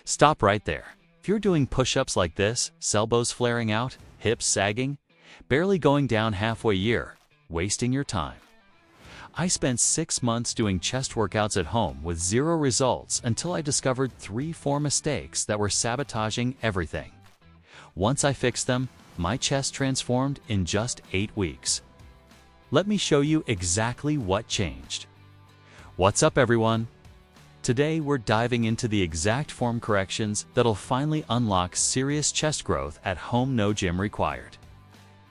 Stop right there. If you're doing push-ups like this, elbows flaring out, hips sagging, barely going down halfway, you're wasting your time. I spent 6 months doing chest workouts at home with 0 results until I discovered 3-4 mistakes that were sabotaging everything. Once I fixed them, my chest transformed in just 8 weeks. Let me show you exactly what changed. What's up, everyone? Today we're diving into the exact form corrections that'll finally unlock serious chest growth at home, no gym required.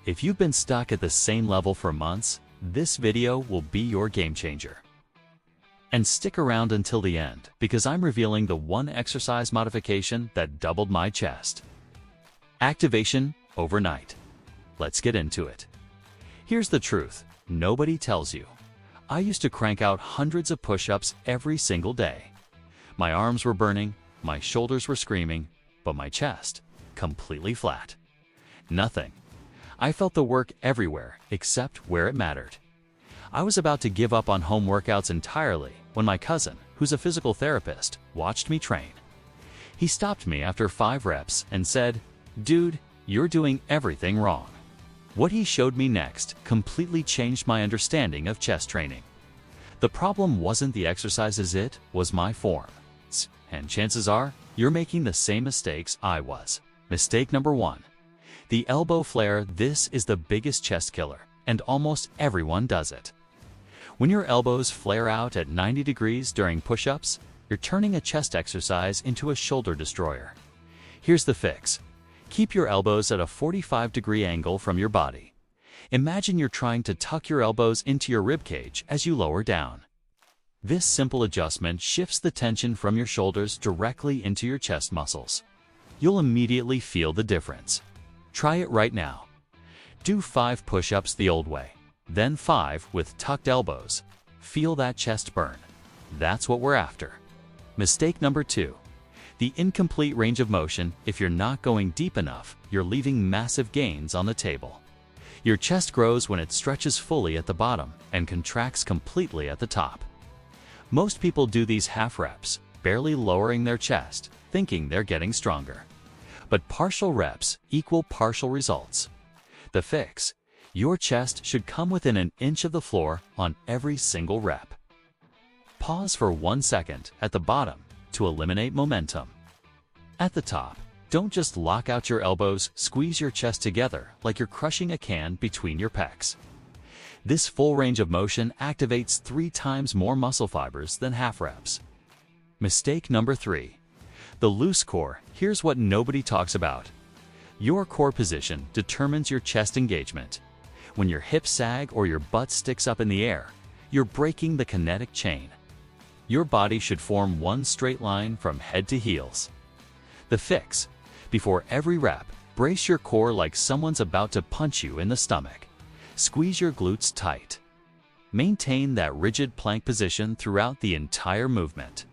If you've been stuck at the same level for months, this video will be your game changer. And stick around until the end, because I'm revealing the one exercise modification that doubled my chest. Activation overnight. Let's get into it. Here's the truth nobody tells you. I used to crank out hundreds of push-ups every single day. My arms were burning, my shoulders were screaming, but my chest, completely flat. Nothing. I felt the work everywhere except where it mattered. I was about to give up on home workouts entirely when my cousin, who's a physical therapist, watched me train. He stopped me after 5 reps and said, "Dude, you're doing everything wrong." What he showed me next completely changed my understanding of chest training. The problem wasn't the exercises, it was my form. And chances are, you're making the same mistakes I was. Mistake number 1. The elbow flare. This is the biggest chest killer, and almost everyone does it. When your elbows flare out at 90 degrees during push-ups, you're turning a chest exercise into a shoulder destroyer. Here's the fix. Keep your elbows at a 45-degree angle from your body. Imagine you're trying to tuck your elbows into your ribcage as you lower down. This simple adjustment shifts the tension from your shoulders directly into your chest muscles. You'll immediately feel the difference. Try it right now. Do 5 push-ups the old way, then 5 with tucked elbows. Feel that chest burn. That's what we're after. Mistake number 2. The incomplete range of motion. If you're not going deep enough, you're leaving massive gains on the table. Your chest grows when it stretches fully at the bottom and contracts completely at the top. Most people do these half reps, barely lowering their chest, thinking they're getting stronger. But partial reps equal partial results. The fix: your chest should come within an inch of the floor on every single rep. Pause for 1 second at the bottom to eliminate momentum. At the top, don't just lock out your elbows, squeeze your chest together like you're crushing a can between your pecs. This full range of motion activates 3 times more muscle fibers than half reps. Mistake number 3. The loose core. Here's what nobody talks about. Your core position determines your chest engagement. When your hips sag or your butt sticks up in the air, you're breaking the kinetic chain. Your body should form one straight line from head to heels. The fix: before every rep, brace your core like someone's about to punch you in the stomach. Squeeze your glutes tight. Maintain that rigid plank position throughout the entire movement.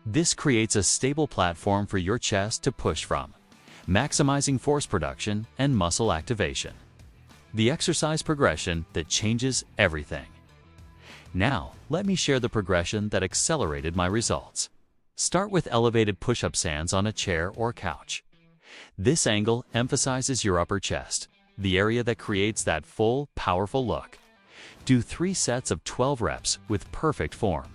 This creates a stable platform for your chest to push from, maximizing force production and muscle activation. The exercise progression that changes everything. Now, let me share the progression that accelerated my results. Start with elevated push-up stands on a chair or couch. This angle emphasizes your upper chest, the area that creates that full, powerful look. Do 3 sets of 12 reps with perfect form.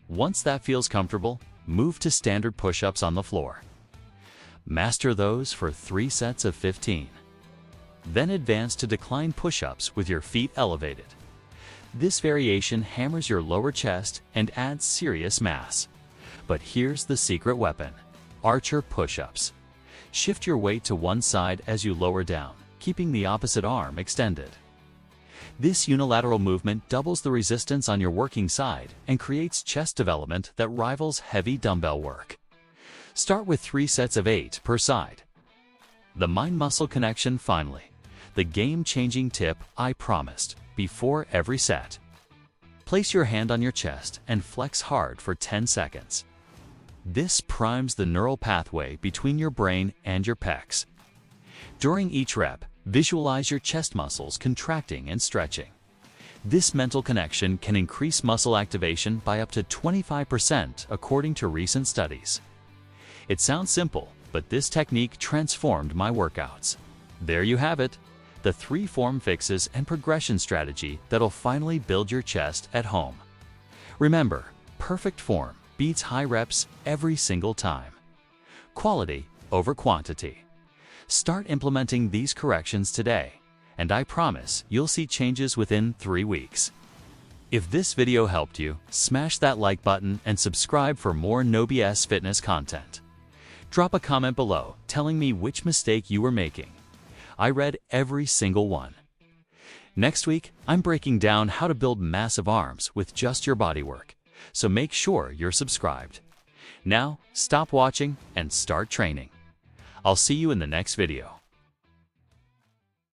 Once that feels comfortable, move to standard push-ups on the floor. Master those for 3 sets of 15. Then advance to decline push-ups with your feet elevated. This variation hammers your lower chest and adds serious mass. But here's the secret weapon: archer push-ups. Shift your weight to one side as you lower down, keeping the opposite arm extended. This unilateral movement doubles the resistance on your working side and creates chest development that rivals heavy dumbbell work. Start with 3 sets of 8 per side. The mind-muscle connection finally. The game-changing tip I promised before every set. Place your hand on your chest and flex hard for 10 seconds. This primes the neural pathway between your brain and your pecs. During each rep, visualize your chest muscles contracting and stretching. This mental connection can increase muscle activation by up to 25% according to recent studies. It sounds simple, but this technique transformed my workouts. There you have it, the 3 form fixes and progression strategy that'll finally build your chest at home. Remember, perfect form beats high reps every single time. Quality over quantity. Start implementing these corrections today, and I promise you'll see changes within 3 weeks. If this video helped you, smash that like button and subscribe for more No BS fitness content. Drop a comment below telling me which mistake you were making. I read every single one. Next week, I'm breaking down how to build massive arms with just your body work, so make sure you're subscribed. Now, stop watching and start training. I'll see you in the next video.